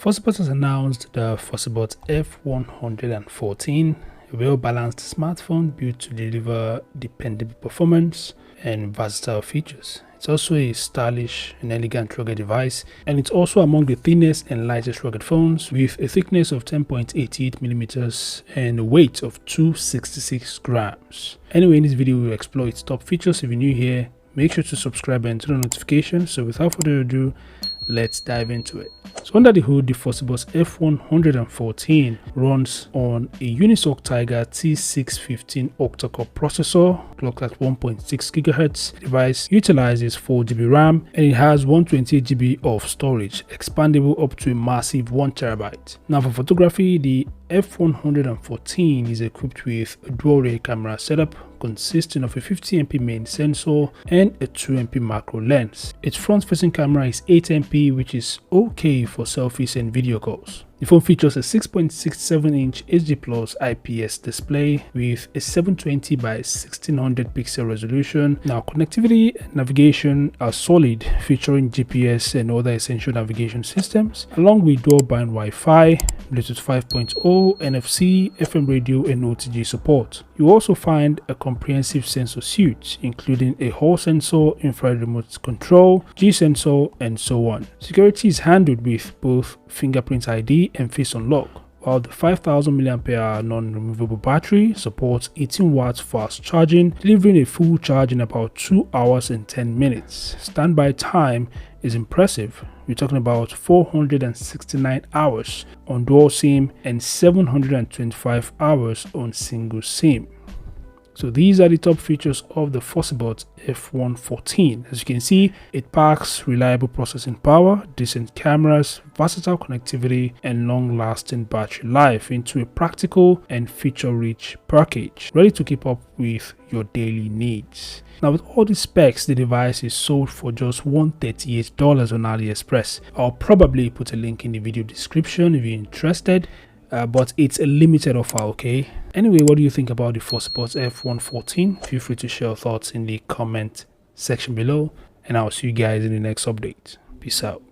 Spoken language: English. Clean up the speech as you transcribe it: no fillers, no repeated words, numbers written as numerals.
Fossibot has announced the Fossibot F114, a well-balanced smartphone built to deliver dependable performance and versatile features. It's also a stylish and elegant rugged device, and it's also among the thinnest and lightest rugged phones, with a thickness of 10.88mm and a weight of 266 grams. Anyway, in this video we'll explore its top features. If you're new here, make sure to subscribe and turn on notifications. So without further ado, let's dive into it. So under the hood, the Fossibot F114 runs on a UNISOC Tiger T615 octa-core processor, clocked at 1.6 GHz. The device utilizes 4GB RAM and it has 128GB of storage, expandable up to a massive 1TB. Now for photography, the F114 is equipped with a dual rear camera setup consisting of a 50MP main sensor and a 2MP macro lens. Its front-facing camera is 8MP, which is okay for selfies and video calls. The phone features a 6.67-inch HD+ IPS display with a 720 by 1600 pixel resolution. Now, connectivity and navigation are solid, featuring GPS and other essential navigation systems, along with dual-band Wi-Fi, Bluetooth 5.0, NFC, FM radio, and OTG support. You also find a comprehensive sensor suite, including a Hall sensor, infrared remote control, G sensor, and so on. Security is handled with both fingerprint ID and face unlock, while the 5000 mAh non-removable battery supports 18 watts fast charging, delivering a full charge in about 2 hours and 10 minutes. Standby time is impressive. We're talking about 469 hours on dual SIM and 725 hours on single SIM. So these are the top features of the Fossibot F114. As you can see, it packs reliable processing power, decent cameras, versatile connectivity, and long-lasting battery life into a practical and feature-rich package, ready to keep up with your daily needs. Now, with all the specs, the device is sold for just $138 on AliExpress. I'll probably put a link in the video description if you're interested. But it's a limited offer, okay? Anyway, what do you think about the Fossibot F114? Feel free to share your thoughts in the comment section below, and I'll see you guys in the next update. Peace out.